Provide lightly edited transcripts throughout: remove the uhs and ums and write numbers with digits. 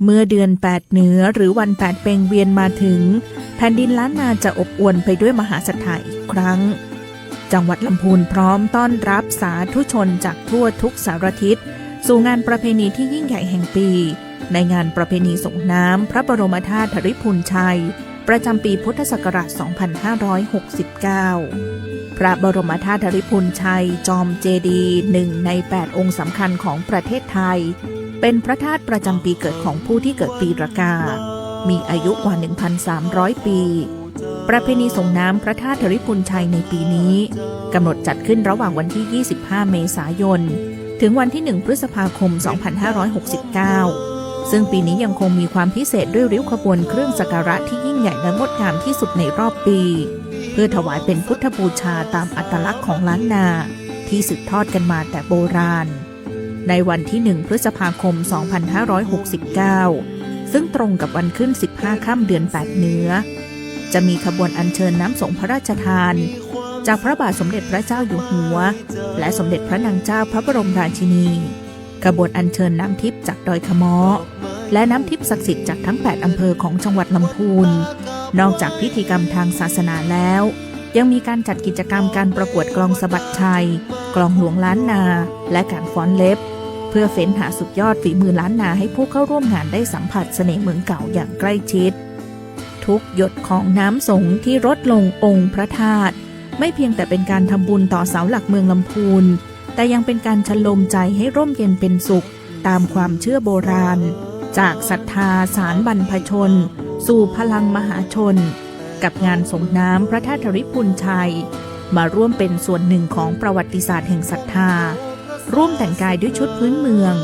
เมื่อเดือน8เหนือหรือวัน8เป็งเวียนมาถึงแผ่นดินล้านนาจะอบอวลไปด้วยมหาศรัทธาอีกครั้งจังหวัดลำพูนพร้อมต้อนรับสาธุชนจากทั่วทุกสารทิศสู่งานประเพณีที่ยิ่งใหญ่แห่งปีในงานประเพณีส่งน้ำพระบรมธาตุธริพูนชัยประจำปีพุทธศักราช 2569 พระบรมธาตุธริพูนชัยจอมเจดีย์1 ใน 8 องค์สำคัญของประเทศไทยเป็นพระธาตุประจำปีเกิดของผู้ที่เกิดปีรากามีอายุกว่า 1,300 ปีประเพณีส่งน้ำพระธาตุธริพูนชัยในปีนี้กำหนดจัดขึ้นระหว่างวันที่ 25 เมษายนถึงวันที่ 1 พฤษภาคม 2569 ซึ่งปีนี้ยังคงมีความพิเศษด้วยริ้วขบวนเครื่องสักการะที่ยิ่งใหญ่และงดงามที่สุดในรอบปีเพื่อถวายเป็นพุทธบูชาตามอัตลักษณ์ของล้านนาที่สืบทอดกันมาแต่โบราณในวันที่ 1 พฤษภาคม 2569 ซึ่งตรงกับวันขึ้น 15 ค่ำเดือน 8 เหนือจะมีขบวนอัญเชิญน้ำสงฆ์พระราชทานจากพระบาทสมเด็จพระเจ้าอยู่หัวและสมเด็จพระนางเจ้าพระบรมราชินีขบวนอัญเชิญน้ำทิพย์จากดอยขะม้อและน้ำทิพย์ศักดิ์สิทธิ์จากทั้ง 8 อำเภอของจังหวัดลำพูนนอกจากพิธีกรรมทางศาสนาแล้วยังมีการจัดกิจกรรมการประกวดกลองสะบัดชัยกลองหลวงล้านนาและการฟ้อนเล็บเพื่อเฟ้นหาสุดยอดฝีมือล้านนาให้ผู้เข้าร่วมงานได้สัมผัสเสน่ห์เมืองเก่าอย่างใกล้ชิดทุกหยดของน้ำสงฆ์ที่รดลงองค์พระธาตุไม่เพียงแต่เป็นการทำบุญต่อเสาหลักเมืองลำพูนแต่ยังเป็นการชโลมใจให้ร่มเย็นเป็นสุขตามความเชื่อโบราณจากศรัทธาสารบรรพชนสู่พลังมหาชนกับงานส่งน้ำพระธาตุธริพูนชัยมาร่วมเป็นส่วนหนึ่งของประวัติศาสตร์แห่งศรัทธาร่วมแต่งกายด้วยชุดพื้นเมือง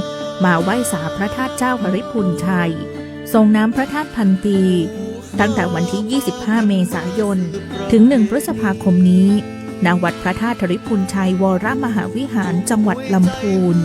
มาไหว้สาพระธาตุเจ้าธริพูนชัยส่งน้ำพระธาตุพันปีตั้งแต่วันที่ 25 เมษายนถึง 1 พฤษภาคมนี้ณ วัดพระธาตุธริพูนชัยวรมหาวิหารจังหวัดลำพูน